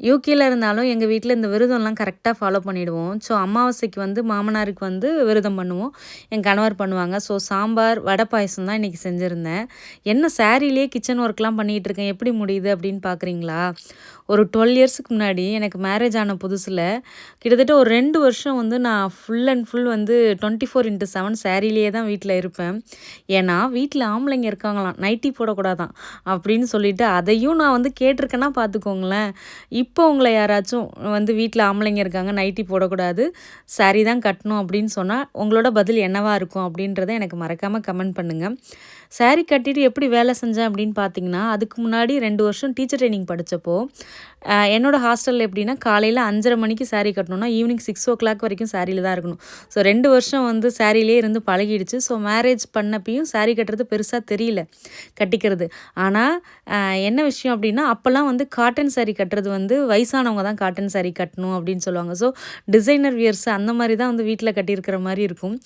யூகேல இருந்தாலும் எங்க வீட்ல இந்த விரதம்லாம் கரெக்ட்டா ஃபாலோ பண்ணிடுவோம். ஸோ அமாவாசைக்கு வந்து மாமனாருக்கு வந்து விரதம் பண்ணுவோம். என் கணவர் பண்ணுவாங்க. ஸோ சாம்பார், வடை பாயாசம் தான் இன்னைக்கு செஞ்சிருந்தேன். என்ன சாரீலயே கிச்சன் ஒர்க்லாம் பண்ணிட்டு இருக்கேன். எப்படி முடியுது அப்படின்னு பார்க்குறீங்களா? ஒரு 12 இயர்ஸ்க்கு முன்னாடி எனக்கு மேரேஜ் ஆன புதுசுல கிட்டத்தட்ட ஒரு 2 வருஷம் வந்து நான் ஃபுல் அண்ட் ஃபுல் வந்து 24/7 சாரீலயே தான் வீட்ல இருப்பேன். ஏன்னா, வீட்ல ஆம்பளைங்க இருக்காங்களாம். நைட்டி போடக்கூடாதாம் அப்படின்னு சொல்லிட்டு அதையும் நான் வந்து கேட்டுருக்கேன்னா பார்த்துக்கோங்களேன். இப்போ உங்கள யாராச்சும் வந்து வீட்ல ஆம்பளைங்க இருக்காங்க, நைட்டி போடக்கூடாது, சாரி தான் கட்டணும் அப்படின்னு சொன்னா, உங்களோட பதில் என்னவா இருக்கும்? அப்படின்றத எனக்கு மறக்காம கமெண்ட் பண்ணுங்க. சாரி கட்டிட்டு எப்படி வேலை செஞ்சேன் அப்படின்னு பார்த்தீங்கன்னா, அதுக்கு முன்னாடி 2 வருஷம் டீச்சர் ட்ரெய்னிங் படிச்சப்போ, என்னோட ஹாஸ்டல்ல எப்படின்னா, காலையில 5:30 மணிக்கு சாரி கட்டணும்னா, ஈவினிங் 6:00 வரைக்கும் சாரியில தான் இருக்கணும். ஸோ 2 வருஷம் வந்து சாரியிலேயே இருந்து பழகிடுச்சு. ஸோ மேரேஜ் பண்ணப்பயும் சாரி கட்டுறது பெருசா தெரியல, கட்டிக்கிறது. ஆனா, அ என்ன விஷயம் அப்படின்னா, அப்பலாம் வந்து காட்டன் சாரி கட்டுறது வந்து வயசானவங்க தான் காட்டன் சாரி கட்டணும் அப்படின்னு சொல்லுவாங்க. ஸோ டிசைனர் வியர்ஸ் அந்த மாரி தான் வந்து வீட்ல கட்டியிருக்கிற மாரி இருக்கும்.